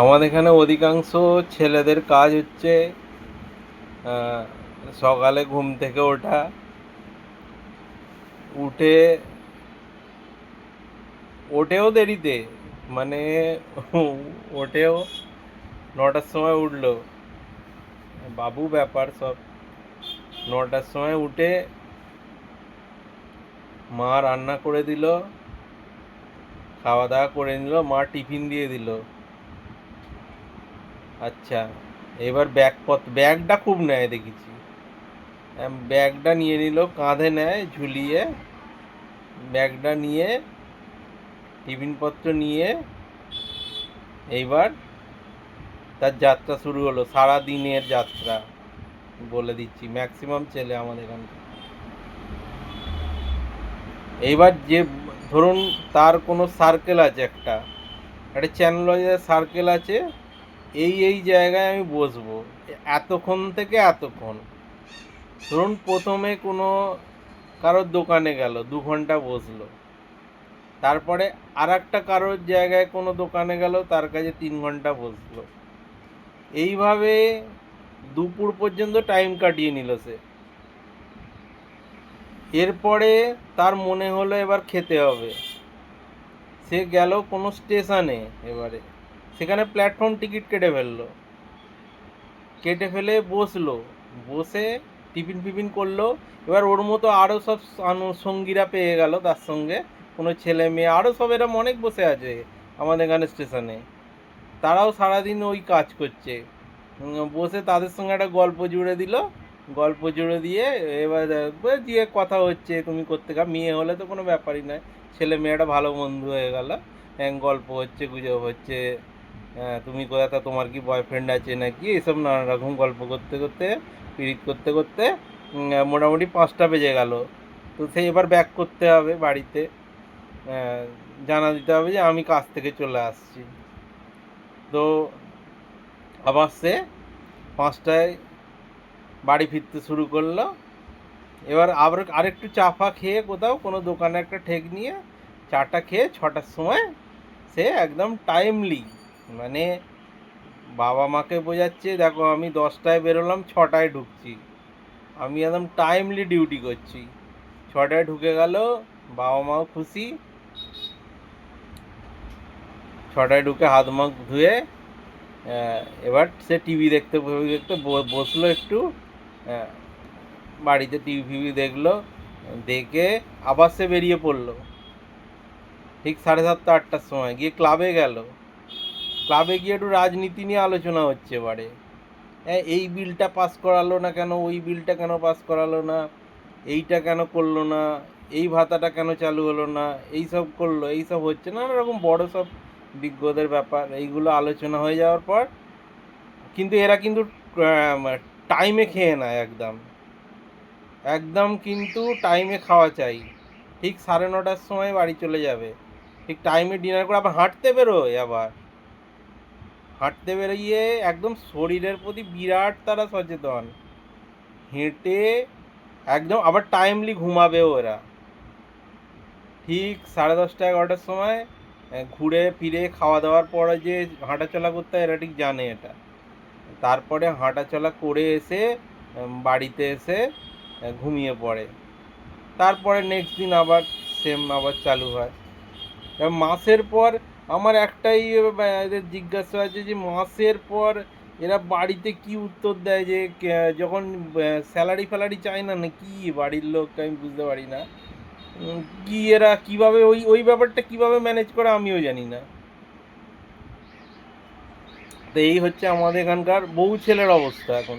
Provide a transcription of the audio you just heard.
আমাদের এখানে অধিকাংশ ছেলেদের কাজ হচ্ছে সকালে ঘুম থেকে ওঠা, উঠে ওঠেও দেরিতে, মানে ওঠেও 9টার সময় উঠলো, বাবু ব্যাপার সব। 9টার সময় উঠে মা রান্না করে দিল, খাওয়া দাওয়া করে নিল, মা টিফিন দিয়ে দিল। আচ্ছা, এবার ব্যাগটা খুব নেয় দেখেছি। ব্যাগটা নিয়ে নিল, কাঁধে নেয় ঝুলিয়ে, ব্যাগটা নিয়ে টিফিনপত্র নিয়ে এইবার তার যাত্রা শুরু হলো, সারা দিনের যাত্রা। বলে দিচ্ছি ম্যাক্সিমাম ছেলে আমাদের এখানে। এইবার যে ধরুন তার কোনো সার্কেল আছে, একটা একটা চ্যানেল সার্কেল আছে, এই জায়গায় আমি বসবো এতক্ষণ থেকে এতক্ষণ। ধরুন প্রথমে কোনো কারোর দোকানে গেল, 2 ঘন্টা বসলো। তারপরে আর একটা কারোর জায়গায় কোনো দোকানে গেল, তার কাছে 3 ঘন্টা বসলো। এইভাবে দুপুর পর্যন্ত টাইম কাটিয়ে নিল সে। এরপরে তার মনে হলো এবার খেতে হবে, সে গেল কোনো স্টেশনে, এবারে সেখানে প্ল্যাটফর্ম টিকিট কেটে ফেললো, কেটে ফেলে বসলো, বসে টিফিন ফিফিন করলো। এবার ওর মতো আরও সব সঙ্গীরা পেয়ে গেল, তার সঙ্গে কোনো ছেলে মেয়ে আরও সব এরম অনেক বসে আছে আমাদের এখানে স্টেশনে। তারাও সারাদিন ওই কাজ করছে, বসে তাদের সঙ্গে একটা গল্প জুড়ে দিল, গল্প জুড়ে দিয়ে এবার দিয়ে কথা হচ্ছে, তুমি করতে মেয়ে হলে তো কোনো ব্যাপারই নয়, ছেলে মেয়েটা ভালো বন্ধু হয়ে গেল। গল্প হচ্ছে, গুজব হচ্ছে, তুমি কোথা, তা তোমার কি বয়ফ্রেন্ড আছে নাকি, এসব নানা রকম গল্প করতে করতে, পিরিত করতে করতে মোটামুটি 5টা বেজে গেল। তো সেই এবার ব্যাক করতে হবে বাড়িতে, জানা দিতে হবে যে আমি কাজ থেকে চলে আসছি। তো আবার সে 5টায় বাড়ি ফিরতে শুরু করলো। এবার আবার আরেকটু চা ফা খেয়ে কোথাও কোনো দোকানে একটা ঠেক নিয়ে চাটা খেয়ে 6টার সময় সে একদম টাইমলি, মানে বাবা মাকে বোঝাচ্ছে দেখো আমি 10টায় বেরোলাম, 6টায় ঢুকছি, আমি একদম টাইমলি ডিউটি করছি। 6টায় ঢুকে গেল, বাবা মাও খুশি। 6টায় ঢুকে হাত মুখ ধুয়ে এবার সে টিভি দেখতে দেখতে বসলো একটু, বাড়িতে টিভি ফিভি দেখলো, দেখে আবার সে বেরিয়ে পড়লো ঠিক 7:30-8টার সময়, গিয়ে ক্লাবে গেল। ক্লাবে গিয়ে একটু রাজনীতি নিয়ে আলোচনা হচ্ছে এবারে। এই বিলটা পাস করালো না কেন, ওই বিলটা কেন পাস করালো না, এইটা কেন করলো না, এই ভাতাটা কেন চালু হলো না, এই সব করলো, এই সব হচ্ছে, নানা রকম বড় সব বিজ্ঞদের ব্যাপার। এইগুলো আলোচনা হয়ে যাওয়ার পর কিন্তু এরা কিন্তু টাইমে খেয়ে নেয়, একদম একদম কিন্তু টাইমে খাওয়া চাই। ঠিক 9:30টার সময় বাড়ি চলে যাবে, ঠিক টাইমে ডিনার করে আবার হাঁটতে বেরোয়, আবার হাঁটতে বেরিয়ে একদম শরীরের প্রতি বিরাট তারা সচেতন, হেঁটে একদম আবার টাইমলি ঘুমাবেও এরা। ঠিক 10:30-11টার সময় ঘুরে ফিরে খাওয়া দাওয়ার পরে যে হাঁটাচলা করতে হয়, এরা ঠিক জানে এটা। তারপরে হাঁটাচলা করে এসে বাড়িতে এসে ঘুমিয়ে পড়ে। তারপরে নেক্সট দিন আবার সেম আবার চালু হয়। মাসের পর আমার একটাই এদের জিজ্ঞাসা আছে যে মাসের পর এরা বাড়িতে কি উত্তর দেয়, যে যখন স্যালারি ফ্যালারি চায় না, না কি বাড়ির লোক, আমি বুঝতে পারি না। কি এরা কিভাবে ওই ওই ব্যাপারটা কিভাবে ম্যানেজ করে আমিও জানি না। তো এই হচ্ছে আমাদের এখানকার বউ ছেলের অবস্থা এখন।